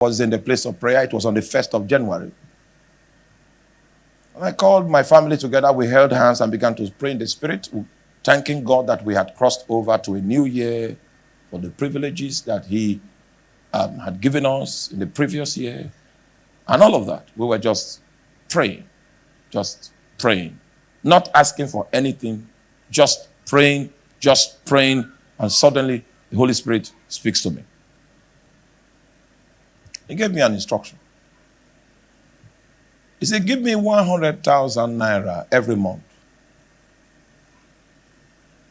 was in the place of prayer. It was on the 1st of January. And I called my family together. We held hands and began to pray in the Spirit, thanking God that we had crossed over to a new year for the privileges that He had given us in the previous year. And all of that. We were just praying. Not asking for anything, just praying. And suddenly the Holy Spirit speaks to me. He gave me an instruction. He said, give me 100,000 naira every month.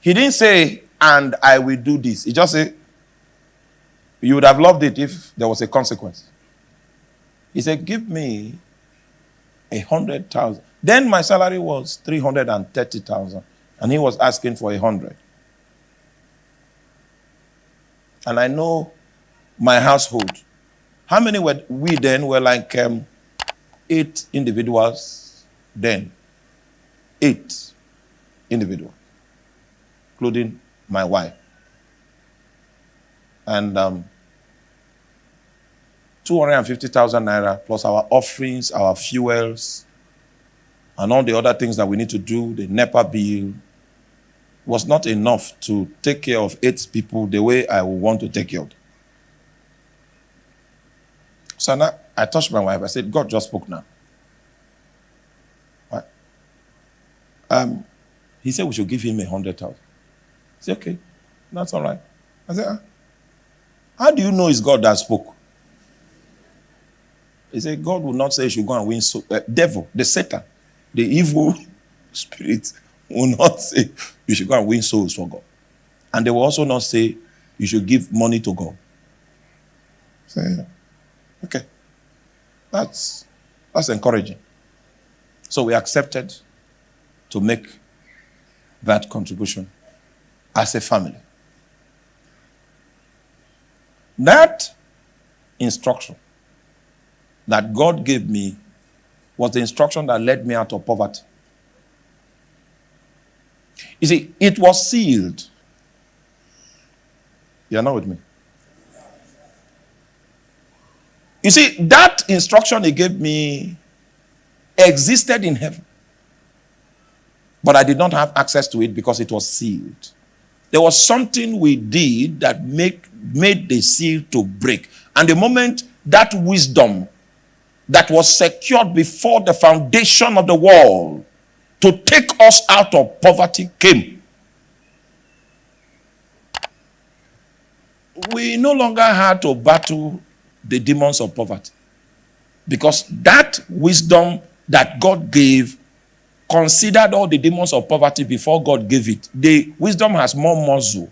He didn't say, and I will do this. He just said, you would have loved it if there was a consequence. He said, give me 100,000. Then my salary was 330,000, and he was asking for 100. And I know my household. How many were we then? Were like 8 individuals then. 8 individuals, including my wife. And 250,000 naira plus our offerings, our fuels, and all the other things that we need to do, the NEPA bill, was not enough to take care of 8 people the way I would want to take care of them. So now I touched my wife. I said, God just spoke now. What? He said we should give him 100,000. I said, okay, that's all right. I said, how do you know it's God that spoke? He said, God will not say you should go and win souls. Devil, the Satan, the evil spirit will not say you should go and win souls for God. And they will also not say you should give money to God. So, okay. That's encouraging. So we accepted to make that contribution as a family. That instruction that God gave me was the instruction that led me out of poverty. You see, it was sealed. You're not with me. You see, that instruction he gave me existed in heaven. But I did not have access to it because it was sealed. There was something we did that made the seal to break. And the moment that wisdom that was secured before the foundation of the world to take us out of poverty came, we no longer had to battle the demons of poverty. Because that wisdom that God gave considered all the demons of poverty before God gave it. The wisdom has more muscle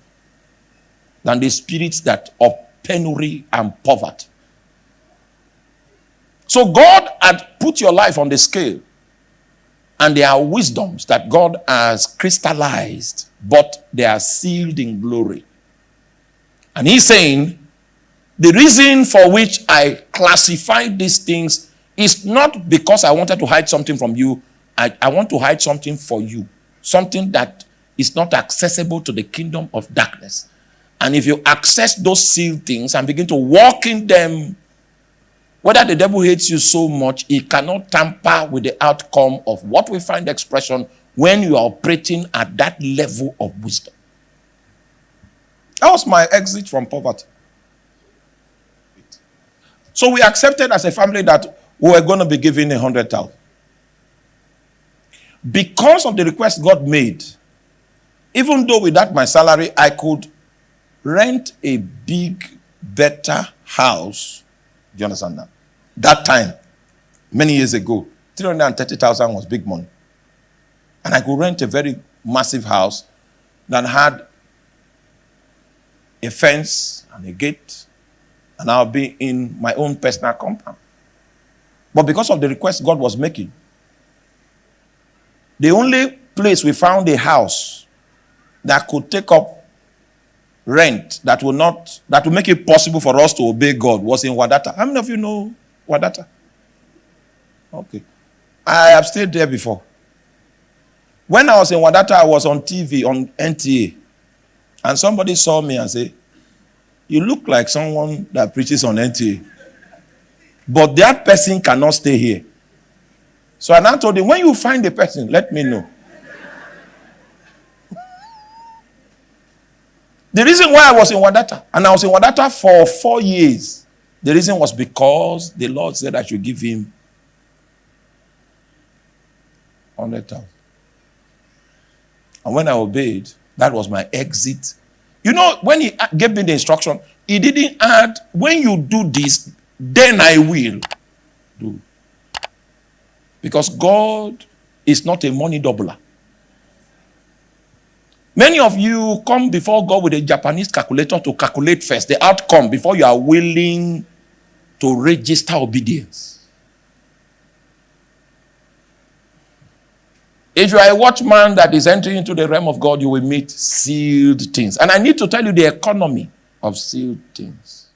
than the spirits that of penury and poverty. So God had put your life on the scale, and there are wisdoms that God has crystallized, but they are sealed in glory. And he's saying, the reason for which I classified these things is not because I wanted to hide something from you. I want to hide something for you. Something that is not accessible to the kingdom of darkness. And if you access those sealed things and begin to walk in them, whether the devil hates you so much, he cannot tamper with the outcome of what we find expression when you are operating at that level of wisdom. That was my exit from poverty. So we accepted as a family that we were going to be given 100,000. Because of the request God made, even though without my salary, I could rent a big, better house. Do you understand that? That time, many years ago, 330,000 was big money. And I could rent a very massive house that had a fence and a gate, and I'll be in my own personal compound. But because of the request God was making, the only place we found a house that could take up rent that will make it possible for us to obey God was in Wadata. How many of you know Wadata? Okay. I have stayed there before. When I was in Wadata, I was on TV, on NTA. And somebody saw me and said, you look like someone that preaches on NTA. But that person cannot stay here. So I now told him, when you find the person, let me know. The reason why I was in Wadata, and I was in Wadata for 4 years, the reason was because the Lord said I should give him 100,000. And when I obeyed, that was my exit. You know, when he gave me the instruction, he didn't add, when you do this, then I will do. Because God is not a money doubler. Many of you come before God with a Japanese calculator to calculate first the outcome before you are willing to register obedience. If you are a watchman that is entering into the realm of God, you will meet sealed things. And I need to tell you the economy of sealed things.